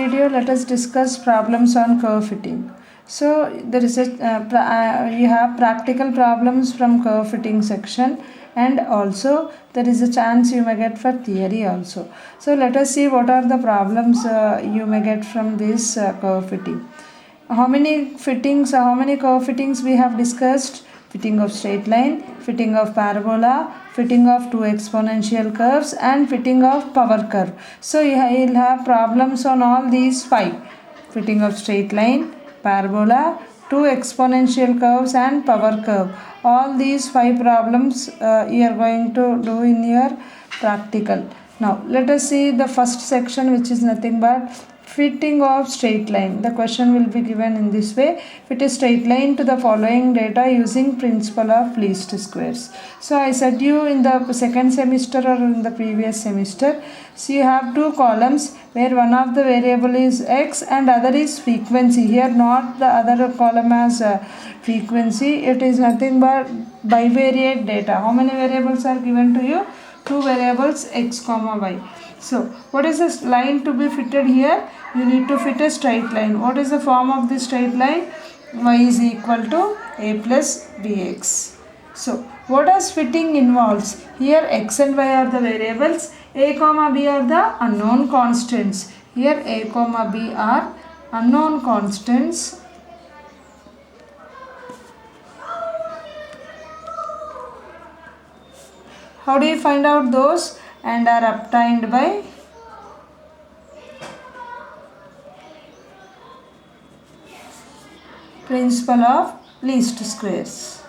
video, let us discuss problems on curve fitting. So there is you have practical problems from curve fitting section, and also there is a chance you may get for theory also. So let us see what are the problems you may get from this curve fitting. How many curve fittings we have discussed? Fitting of straight line, fitting of parabola, fitting of two exponential curves, and fitting of power curve. So you will have problems on all these five: fitting of straight line, parabola, two exponential curves, and power curve. All these five problems you are going to do in your practical. Now let us see the first section, which is nothing but fitting of straight line. The question will be given in this way: fit a straight line to the following data using principle of least squares. So I said you in the second semester or in the previous semester, so you have two columns where one of the variable is x and other is frequency. Here not the other column as frequency, it is nothing but bivariate data. How many variables are given to you? Two variables, x comma y. So what is this line to be fitted here? You need to fit a straight line. What is the form of this straight line? Y is equal to a plus bx. So what does fitting involves? Here x and y are the variables, a comma b are the unknown constants. Here a comma b are unknown constants. How do you find out those? And are obtained by principle of least squares.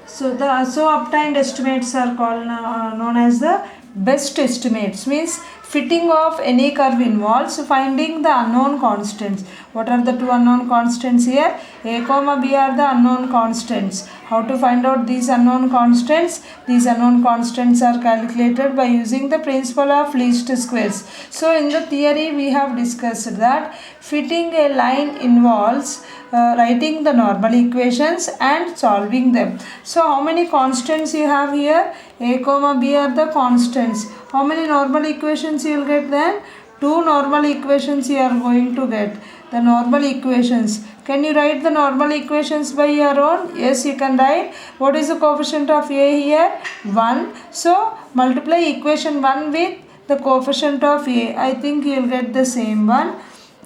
So the obtained estimates are called known as the best estimates. Means fitting of any curve involves finding the unknown constants. What are the two unknown constants here? A comma b are the unknown constants. How to find out these unknown constants? These unknown constants are calculated by using the principle of least squares. So in the theory we have discussed that fitting a line involves writing the normal equations and solving them. So how many constants you have here? A comma b are the constants. How many normal equations you will get then? Two normal equations you are going to get. The normal equations. Can you write the normal equations by your own? Yes, you can write. What is the coefficient of a here? 1. So multiply equation 1 with the coefficient of a. I think you will get the same one.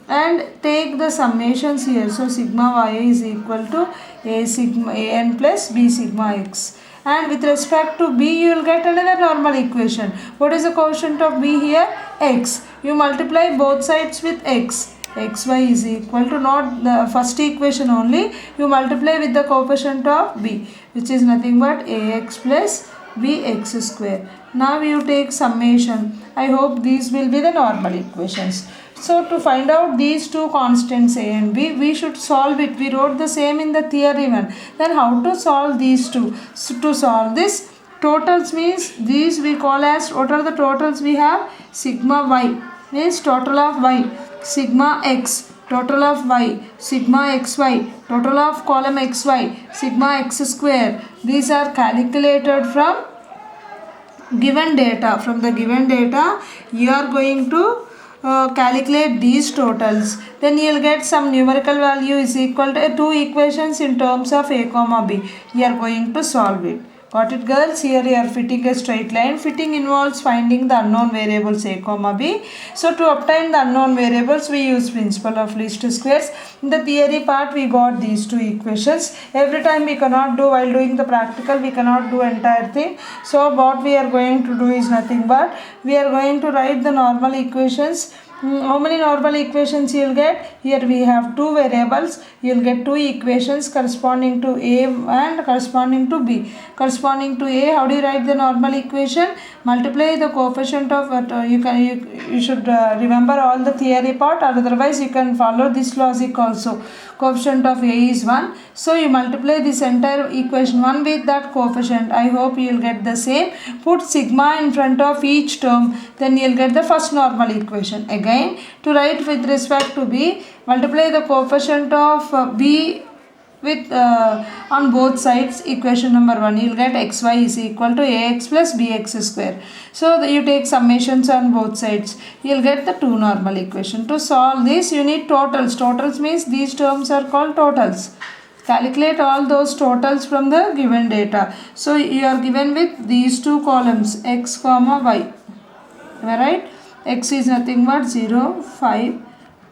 And take the summations here. So sigma y is equal to a sigma a n plus b sigma x. And with respect to b, you will get another normal equation. What is the coefficient of b here? X. You multiply both sides with x. xy is equal to not the first equation only. You multiply with the coefficient of b, which is nothing but ax plus bx square. Now you take summation. I hope these will be the normal equations. So to find out these two constants a and b, we should solve it. We wrote the same in the theory one. Then how to solve these two? So to solve this, totals means these we call as, what are the totals we have? Sigma y means total of y, sigma x, total of y, sigma xy, total of column xy, sigma x square. These are calculated from given data. From the given data, you are going to calculate these totals. Then you will get some numerical value is equal to two equations in terms of a comma b. You are going to solve it. Got it, girls? Here you are fitting a straight line. Fitting involves finding the unknown variables a comma b. So to obtain the unknown variables, we use principle of least squares. In the theory part, we got these two equations. Every time we cannot do, while doing the practical, we cannot do entire thing. So what we are going to do is nothing but we are going to write the normal equations. How many normal equations you will get? Here we have two variables. You will get two equations corresponding to a and corresponding to b. Corresponding to a, how do you write the normal equation? Multiply the coefficient of you should remember all the theory part, or otherwise you can follow this logic also. Coefficient of a is 1. So you multiply this entire equation 1 with that coefficient. I hope you will get the same. Put sigma in front of each term. Then you will get the first normal equation. Again, to write with respect to b, multiply the coefficient of b with on both sides equation number 1. You will get xy is equal to ax plus bx square. So you take summations on both sides. You will get the two normal equation. To solve this, you need totals. Totals means these terms are called totals. Calculate all those totals from the given data. So you are given with these two columns, x comma y. Am I right? X is nothing but 0, 5,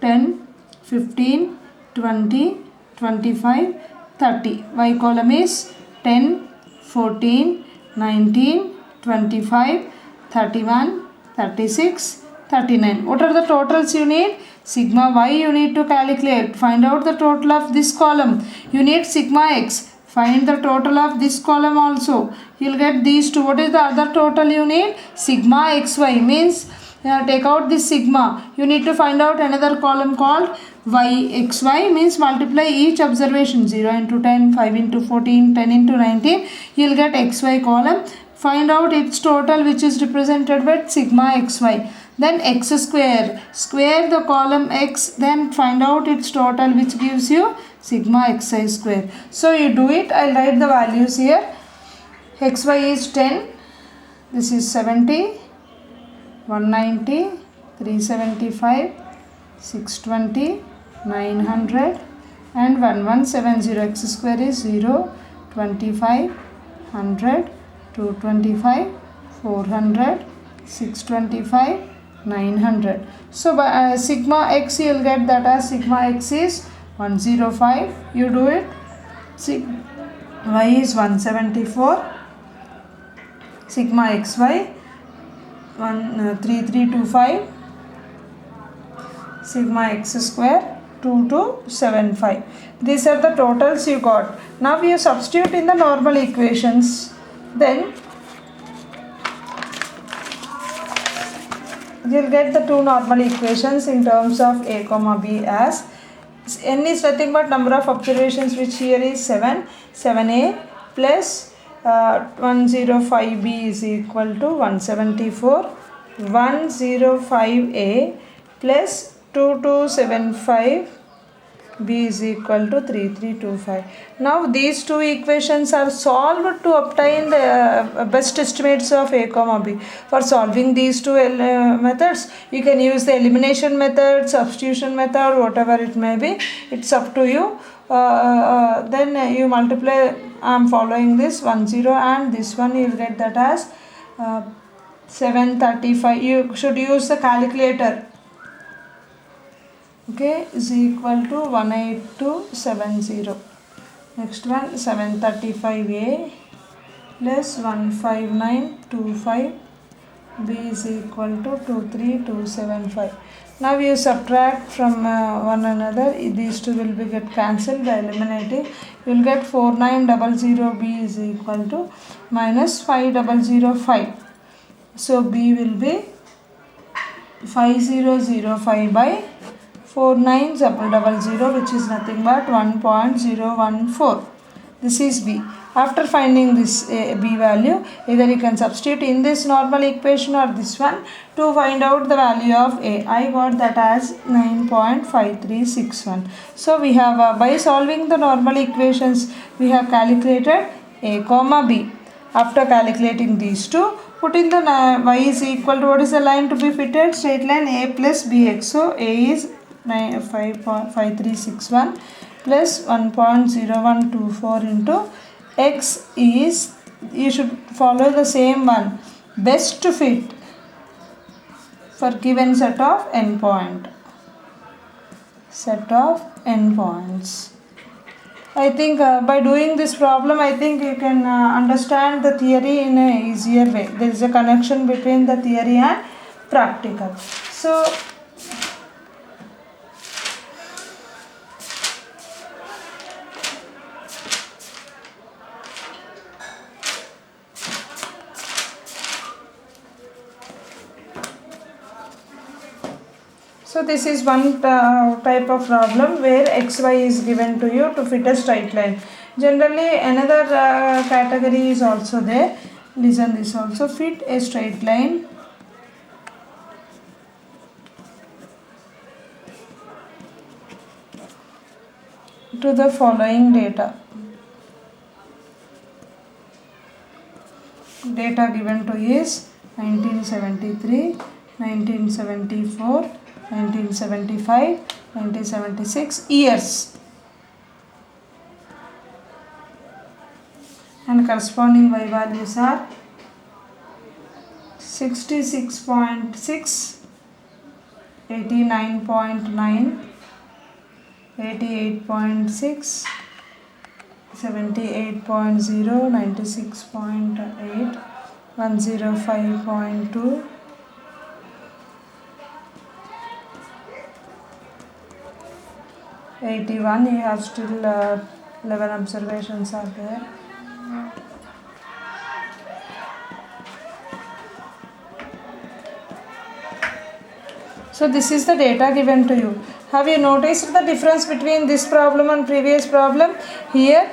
10, 15, 20, 25, 30. Y column is 10, 14, 19, 25, 31, 36, 39. What are the totals you need? Sigma y you need to calculate. Find out the total of this column. You need sigma x. Find the total of this column also. You will get these two. What is the other total you need? Sigma xy means take out this sigma. You need to find out another column called yxy means multiply each observation 0 into 10, 5 into 14, 10 into 19. You will get xy column. Find out its total which is represented with sigma xy. Then x square. Square the column x. Then find out its total which gives you sigma xi square. So you do it. I'll write the values here. Xy is 10. This is 70. 190. 375. 620. 900. And 1170. X square is 0. 25. 100. 225. 400. 625. 900. So by sigma x you will get that as sigma x is 105. You do it. Y is 174. Sigma xy 3325. Sigma x square 2275. These are the totals you got. Now you substitute in the normal equations. Then you will get the two normal equations in terms of a comma b as n is nothing but number of observations which here is 7. 7a plus 105b is equal to 174. 105a plus 2275 b is equal to 3325. Now these two equations are solved to obtain the best estimates of a comma b. For solving these two methods, you can use the elimination method, substitution method, whatever it may be. It's up to you. Then you multiply. I am following this 10 and this one. You will get that as 735. You should use the calculator. Okay, is equal to 18270. Next one 735a plus 15925 b is equal to 23275. Now you subtract from one another. These two will be get cancelled by eliminating. You will get 4900b is equal to minus 5005. So b will be 5005 by 4900, which is nothing but 1.014. This is b. After finding this b value, either you can substitute in this normal equation or this one to find out the value of a. I got that as 9.5361. So we have by solving the normal equations, we have calculated a comma b. After calculating these two, put in the y is equal to, what is the line to be fitted? Straight line a plus bx. So a is 5.5361 plus 1.0124 into x is, you should follow the same one, best fit for given set of n points. I think by doing this problem, I think you can understand the theory in a easier way. There is a connection between the theory and practical. So this is one type of problem where xy is given to you to fit a straight line. Generally another category is also there. Listen this also. Fit a straight line to the following data. Data given to is 1973, 1974, 1975, 1976 years, and corresponding Y values are 66.6, 89.9, 88.6, 78.0, 96.8, 105.2, 81. You have still 11 observations are there. So this is the data given to you. Have you noticed the difference between this problem and previous problem? Here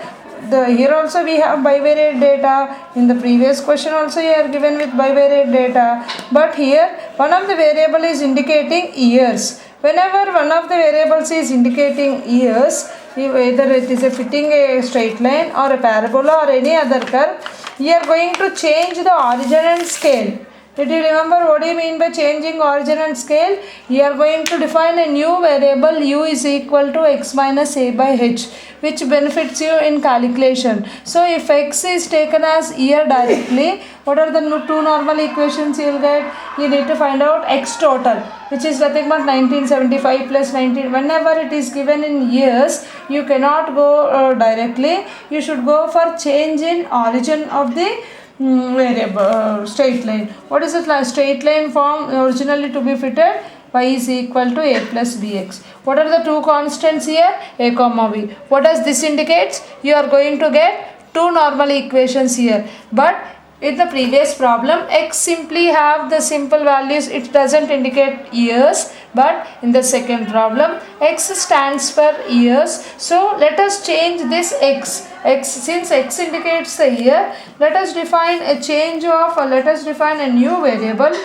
also we have bivariate data. In the previous question also you are given with bivariate data. But here one of the variable is indicating years. Whenever one of the variables is indicating years, whether it is a fitting a straight line or a parabola or any other curve, you are going to change the origin and scale. Did you remember what do you mean by changing origin and scale? You are going to define a new variable u is equal to x minus a by h, which benefits you in calculation. So if x is taken as year directly, what are the two normal equations you will get? You need to find out x total, which is nothing but 1975 plus 19. Whenever it is given in years, you cannot go directly. You should go for change in origin of the variable straight line. What is the straight line form originally to be fitted? Y is equal to a plus bx. What are the two constants here? A comma b. What does this indicates? You are going to get two normal equations here. But in the previous problem, x simply have the simple values, it doesn't indicate years. But in the second problem, x stands for years. So let us change this x. Since x indicates the year, let us define a change of, let us define a new variable.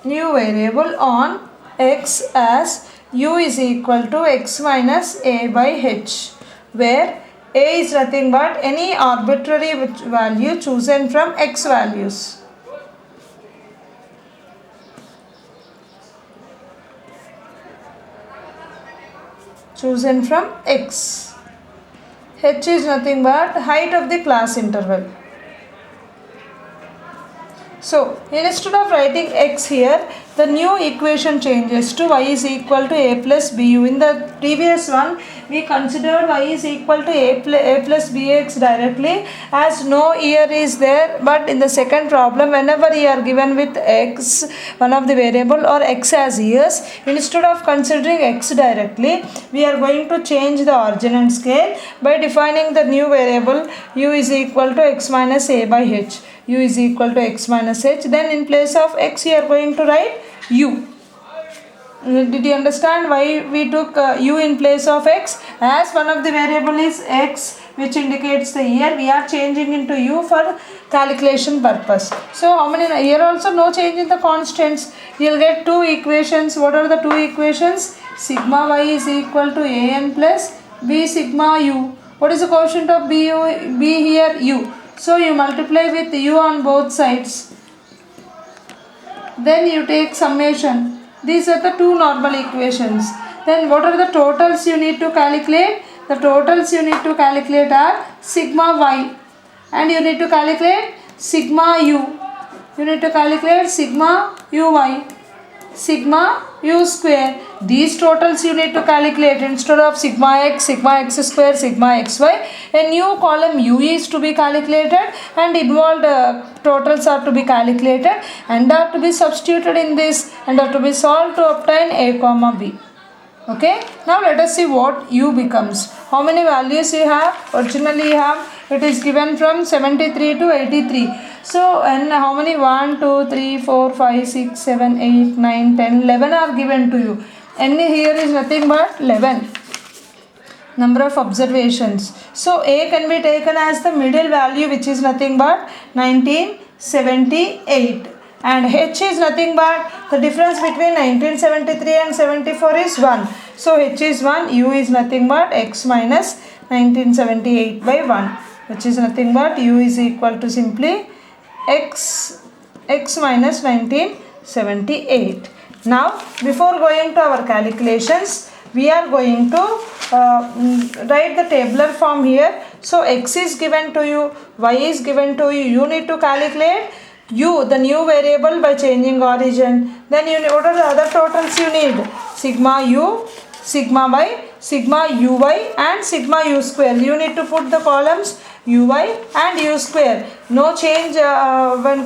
New variable on x as u is equal to x minus a by h, where a is nothing but any arbitrary value chosen from x values. Chosen from x. H is nothing but height of the class interval. So instead of writing x here, the new equation changes to y is equal to a plus bu. In the previous one, we considered y is equal to a plus bx directly, as no year is there. But in the second problem, whenever you are given with x, one of the variable, or x as years, instead of considering x directly, we are going to change the origin and scale by defining the new variable u is equal to x minus a by h. U is equal to x minus h. Then in place of x, you are going to write u. Did you understand why we took u in place of x? As one of the variable is x, which indicates the year, we are changing into u for calculation purpose. So how many? Here also no change in the constants. You will get two equations. What are the two equations? Sigma y is equal to an plus b sigma u. What is the quotient of b here? U. So you multiply with u on both sides. Then you take summation. These are the two normal equations. Then what are the totals you need to calculate? The totals you need to calculate are sigma y, and you need to calculate sigma u. You need to calculate sigma uy, sigma u square. These totals you need to calculate. Instead of sigma x square, sigma xy, a new column u is to be calculated, and involved totals are to be calculated and are to be substituted in this and are to be solved to obtain a comma b. Okay, now let us see what u becomes. How many values you have? Originally you have, it is given from 73 to 83. So, and how many? 1, 2, 3, 4, 5, 6, 7, 8, 9, 10, 11 are given to you. N here is nothing but 11. Number of observations. So, A can be taken as the middle value, which is nothing but 1978. and h is nothing but the difference between 1973 and 74 is 1. So h is 1, u is nothing but x minus 1978 by 1, which is nothing but u is equal to simply x minus 1978. Now before going to our calculations, we are going to write the tabular form here. So x is given to you, y is given to you. You need to calculate u, the new variable, by changing origin. Then you need, what are the other totals you need? Sigma u, sigma y, sigma uy and sigma u square. You need to put the columns uy and u square. No change when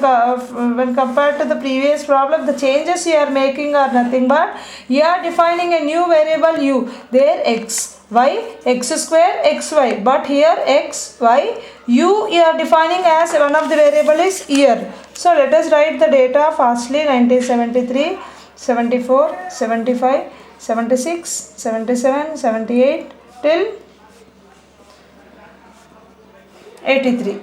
compared to the previous problem. The changes you are making are nothing but you are defining a new variable u. There x, y, x square, xy, but here x, y, u you are defining as one of the variable is year. So let us write the data fastly. 1973, 74, 75, 76, 77, 78 till 83.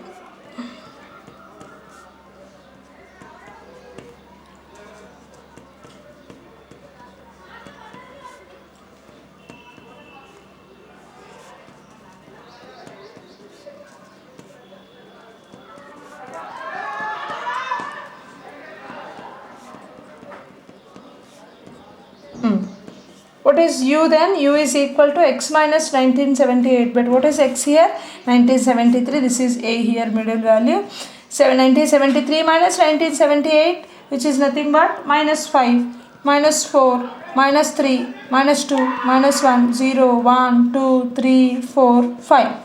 What is u then? U is equal to x minus 1978. But what is x here? 1973. This is a here, middle value. 1973 minus 1978, which is nothing but minus 5, minus 4, minus 3, minus 2, minus 1, 0, 1, 2, 3, 4, 5.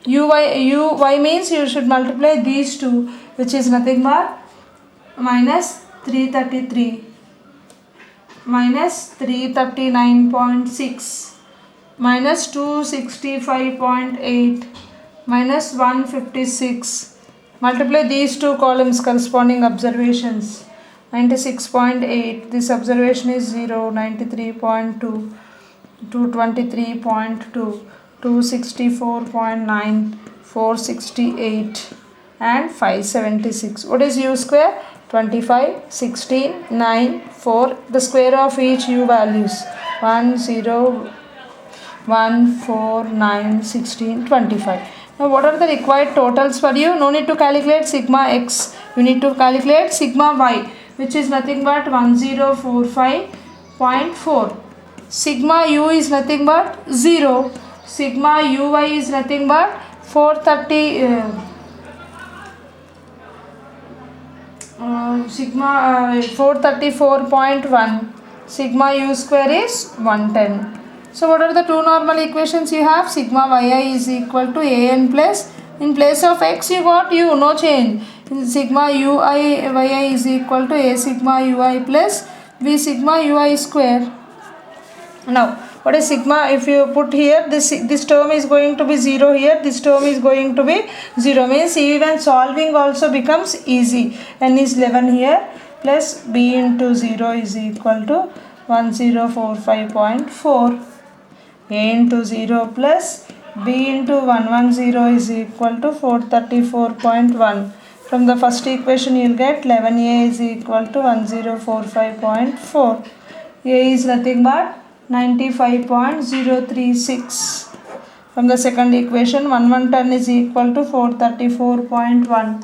Uy means you should multiply these two, which is nothing but minus 333. Minus 339.6, minus 265.8, minus 156. Multiply these two columns, corresponding observations. 96.8, this observation is 0, 93.2, 223.2, 264.9, 468 and 576. What is u square? 25, 16, 9, 4. The square of each u values. 1, 0, 1, 4, 9, 16, 25. Now what are the required totals for you? No need to calculate sigma x. You need to calculate sigma y, which is nothing but 1045.4. Sigma u is nothing but 0. Sigma uy is nothing but 434.1. Sigma u square is 110. So what are the two normal equations you have? Sigma yi is equal to an plus, in place of x you got u, no change. Sigma ui yi is equal to a sigma ui plus b sigma ui square. Now what is sigma? If you put here, this term is going to be 0 here, this term is going to be 0, means even solving also becomes easy. N is 11 here, plus b into 0 is equal to 1045.4. A into 0 plus b into 110 is equal to 434.1. From the first equation you will get 11a is equal to 1045.4. A is nothing but 95.036. From the second equation 1110 is equal to 434.1.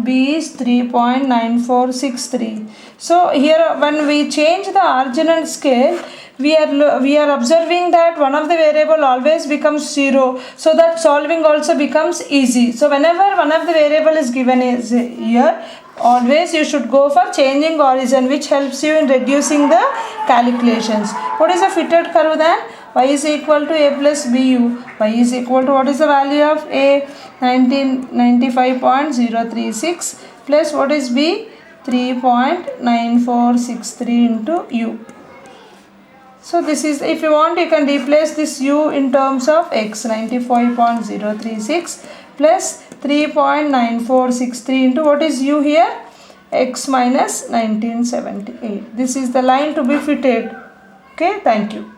B is 3.9463. So here when we change the arginine scale, we are observing that one of the variable always becomes 0, so that solving also becomes easy. So whenever one of the variable is given is here, always you should go for changing origin, which helps you in reducing the calculations. What is a fitted curve then? Y is equal to a plus bu. Y is equal to, what is the value of a? 1995.036 plus what is b? 3.9463 into u. So this is, if you want you can replace this u in terms of x, 95.036 plus 3.9463 into what is u here? X minus 1978. This is the line to be fitted. Okay, thank you.